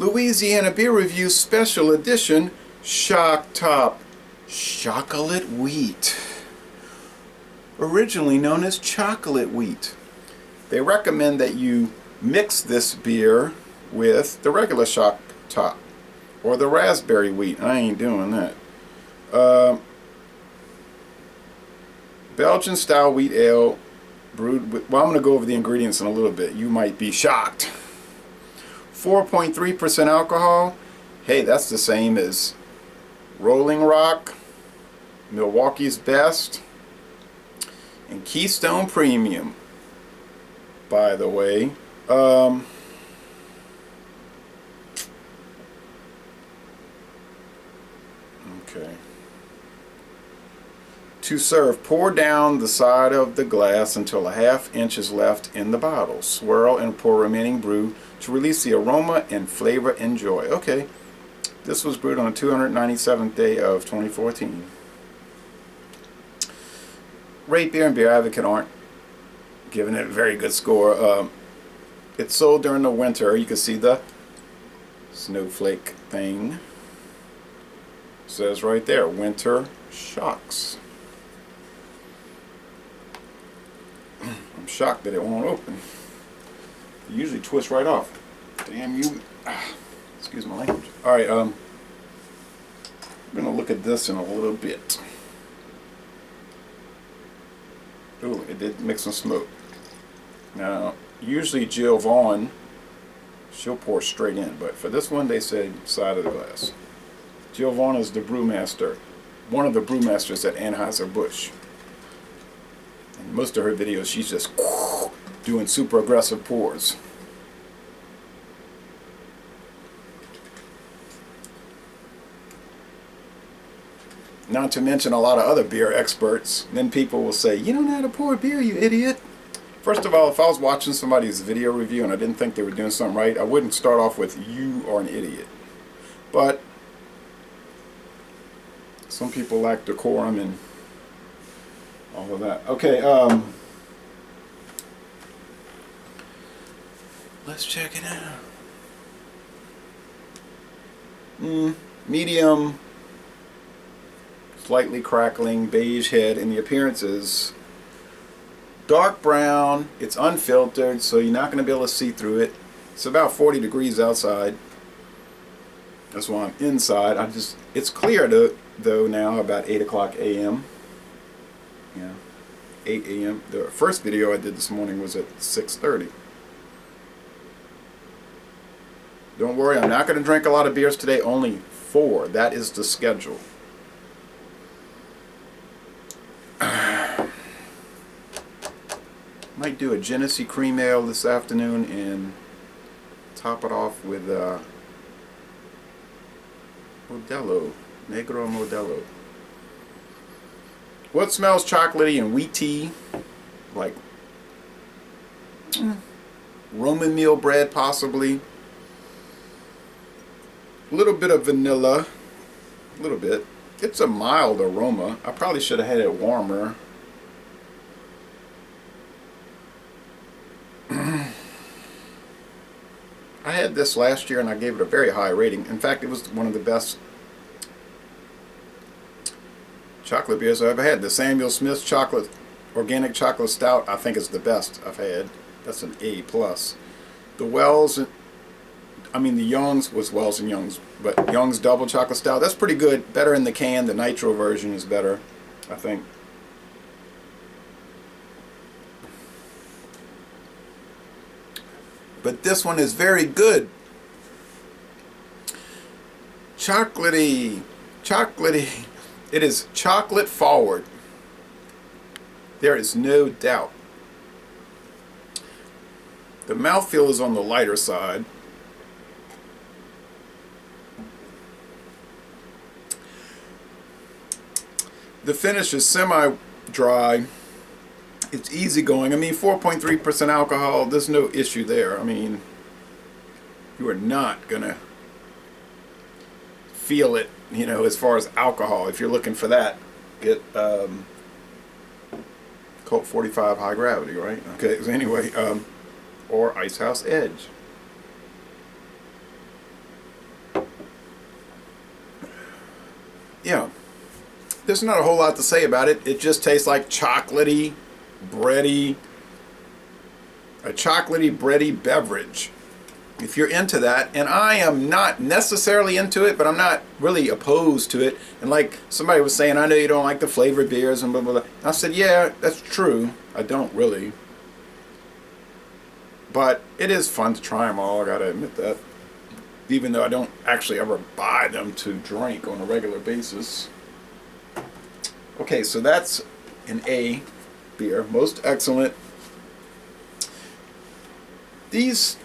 Louisiana Beer Review Special Edition Shock Top Chocolate Wheat. Originally known as chocolate wheat. They recommend that you mix this beer with the regular Shock Top or the raspberry wheat. I ain't doing that. Belgian style wheat ale brewed with, well, I'm going to go over the ingredients in a little bit. You might be shocked. 4.3% alcohol. Hey, that's the same as Rolling Rock, Milwaukee's Best, and Keystone Premium, by the way. Okay. To serve, pour down the side of the glass until a ½ inch is left in the bottle. Swirl and pour remaining brew to release the aroma and flavor. Enjoy. Okay. This was brewed on the 297th day of 2014. Rate Beer and Beer Advocate aren't giving it a very good score. It's sold during the winter. You can see the snowflake thing. It says right there, Winter Shocks. I'm shocked that it won't open. It usually twists right off. Damn you. Excuse my language. Alright, I'm going to look at this in a little bit. Ooh, it did make some smoke. Now, usually Jill Vaughn, she'll pour straight in, but for this one they said side of the glass. Jill Vaughn is the brewmaster, one of the brewmasters at Anheuser-Busch. In most of her videos, she's just doing super aggressive pours. Not to mention a lot of other beer experts. Then people will say, you don't know how to pour beer, you idiot. First of all, if I was watching somebody's video review and I didn't think they were doing something right, I wouldn't start off with, you are an idiot. But some people lack decorum and all of that. Okay, let's check it out. Medium, slightly crackling, beige head, and the appearance is dark brown. It's unfiltered, so you're not going to be able to see through it. It's about 40 degrees outside. That's why I'm inside. It's clear though now, about 8 o'clock a.m. Yeah, 8 a.m. The first video I did this morning was at 6:30. Don't worry, I'm not going to drink a lot of beers today, only 4. That is the schedule. Might do a Genesee cream ale this afternoon and top it off with Modelo, Negro Modelo. What smells chocolatey and wheaty, like Roman meal bread possibly. A little bit of vanilla, a little bit. It's a mild aroma. I probably should have had it warmer. I had this last year and I gave it a very high rating. In fact, it was one of the best chocolate beers I've ever had. The Samuel Smith's chocolate, organic chocolate stout, I think is the best I've had. That's an A+. The Wells, I mean the Young's was Wells and Young's, but Young's double chocolate stout, that's pretty good. Better in the can. The nitro version is better, I think. But this one is very good. Chocolatey. Chocolatey. It is chocolate forward. There is no doubt. The mouthfeel is on the lighter side. The finish is semi-dry. It's easygoing. I mean, 4.3% alcohol, there's no issue there. I mean, you are not going to feel it, you know, as far as alcohol. If you're looking for that, get Colt 45 High Gravity, right? Okay, so anyway, or Ice House Edge. yeah, there's not a whole lot to say about it. It just tastes like chocolatey, bready, a chocolatey, bready beverage. If you're into that, and I am not necessarily into it, but I'm not really opposed to it. And like somebody was saying, I know you don't like the flavored beers and blah, blah, blah. I said, yeah, that's true. I don't really. But it is fun to try them all, I gotta admit that. Even though I don't actually ever buy them to drink on a regular basis. Okay, so that's an A beer. Most excellent. This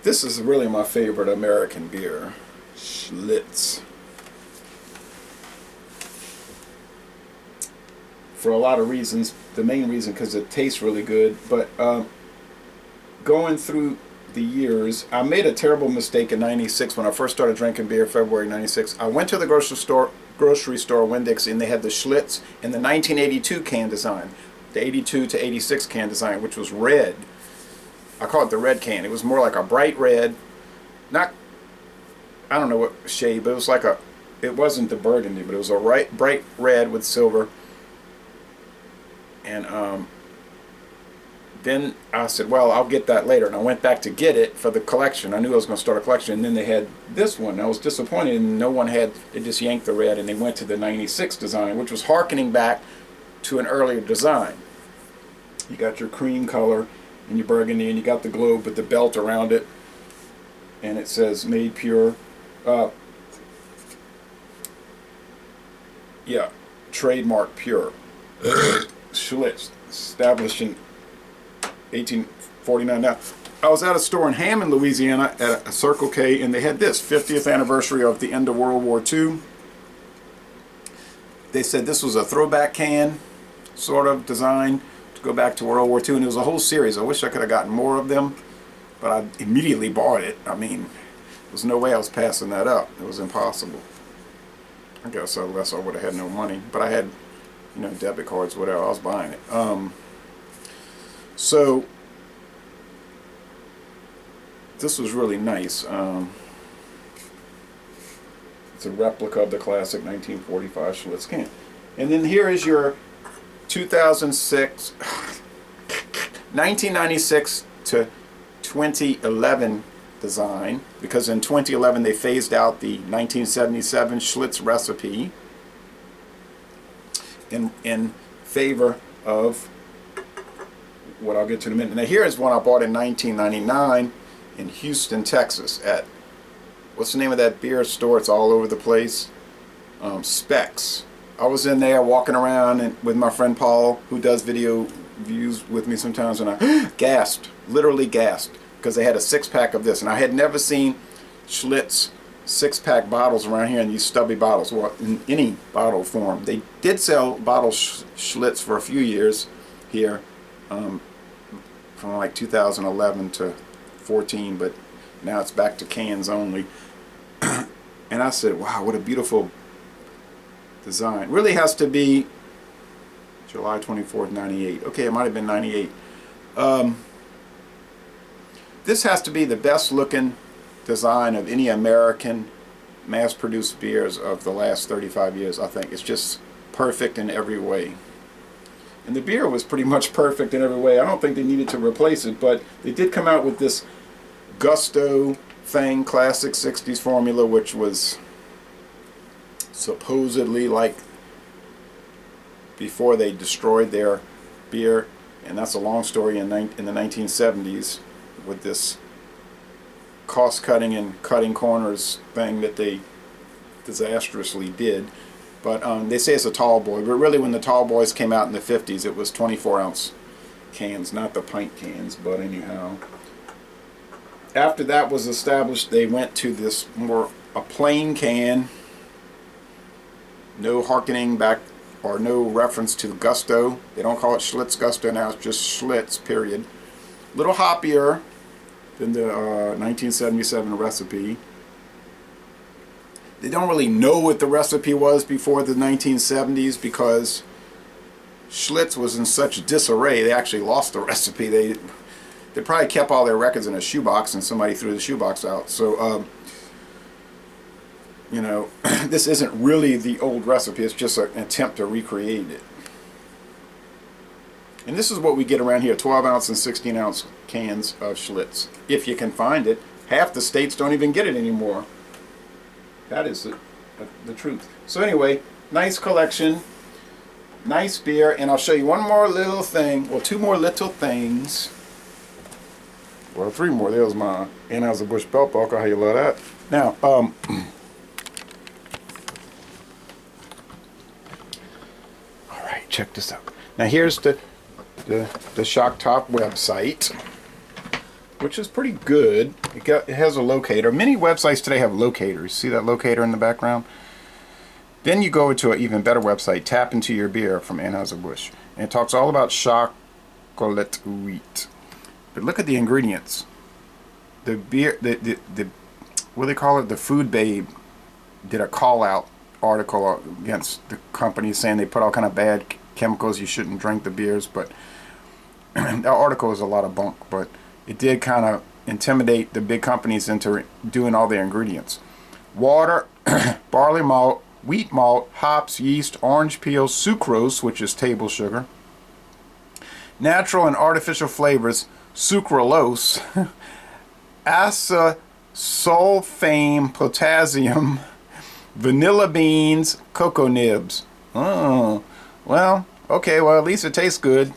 is really my favorite American beer. Schlitz. For a lot of reasons. The main reason because it tastes really good. But going through the years, I made a terrible mistake in '96 when I first started drinking beer, February '96. I went to the grocery store, Winn-Dixie, and they had the Schlitz in the 1982 can design. The 82 to 86 can design, which was red. I call it the red can. It was more like a bright red, not, I don't know what shade, but it was like a, it wasn't the burgundy, but it was a bright red with silver. And then I said, well, I'll get that later. And I went back to get it for the collection. I knew I was going to start a collection. And then they had this one. I was disappointed, and no one had, they just yanked the red, and they went to the 96 design, which was harkening back to an earlier design. You got your cream color and your burgundy, and you got the globe with the belt around it, and it says made pure. Yeah, trademark pure. Schlitz, established in 1849. Now, I was at a store in Hammond, Louisiana, at a Circle K, and they had this 50th anniversary of the end of World War II. They said this was a throwback can sort of design to go back to World War II, and it was a whole series. I wish I could have gotten more of them, but I immediately bought it. I mean, there was no way I was passing that up. It was impossible. I guess unless I would have had no money, but I had, you know, debit cards, whatever. I was buying it. So this was really nice. It's a replica of the classic 1945 Schlitz can. And then here is your 1996 to 2011 design, because in 2011 they phased out the 1977 Schlitz recipe in favor of what I'll get to in a minute. Now here is one I bought in 1999 in Houston, Texas, at, what's the name of that beer store? It's all over the place. Specs. I was in there walking around with my friend Paul, who does video views with me sometimes, and I gasped, literally gasped, because they had a 6-pack of this, and I had never seen Schlitz 6-pack bottles around here in these stubby bottles, well, in any bottle form. They did sell bottle Schlitz for a few years here, from like 2011 to 14, but now it's back to cans only. And I said, wow, what a beautiful design. Really has to be July 24th, 98. Okay, it might have been 98. This has to be the best looking design of any American mass-produced beers of the last 35 years, I think. It's just perfect in every way. And the beer was pretty much perfect in every way. I don't think they needed to replace it, but they did come out with this Gusto thing, classic 60s formula, which was supposedly like before they destroyed their beer, and that's a long story in the 1970s with this cost-cutting and cutting corners thing that they disastrously did. But they say it's a tall boy, but really when the tall boys came out in the 50s, it was 24-ounce cans, not the pint cans, but anyhow. After that was established, they went to this a plain can, no harkening back or no reference to Gusto. They don't call it Schlitz Gusto now, it's just Schlitz, period. A little hoppier than the 1977 recipe. They don't really know what the recipe was before the 1970s because Schlitz was in such disarray. They actually lost the recipe. They probably kept all their records in a shoebox and somebody threw the shoebox out. So You know, this isn't really the old recipe. It's just an attempt to recreate it. And this is what we get around here, 12-ounce and 16-ounce cans of Schlitz. If you can find it. Half the states don't even get it anymore. That is the truth. So anyway, nice collection. Nice beer. And I'll show you one more little thing. Well, two more little things. Well, three more. There's my Anheuser-Busch belt buckle. How you love that? Now, alright, check this out. Now here's the Shock Top website, which is pretty good. It has a locator. Many websites today have locators. See that locator in the background? Then you go to an even better website, Tap Into Your Beer from Anheuser-Busch. And it talks all about Shockolate wheat. But look at the ingredients. The beer, the what do they call it? The Food Babe did a call-out article against the company saying they put all kind of bad chemicals. You shouldn't drink the beers, but that article is a lot of bunk. But it did kind of intimidate the big companies into doing all their ingredients. Water, barley malt, wheat malt, hops, yeast, orange peel, sucrose, which is table sugar, natural and artificial flavors, sucralose, acesulfame, potassium, vanilla beans, cocoa nibs. Oh, well, okay, well, at least it tastes good.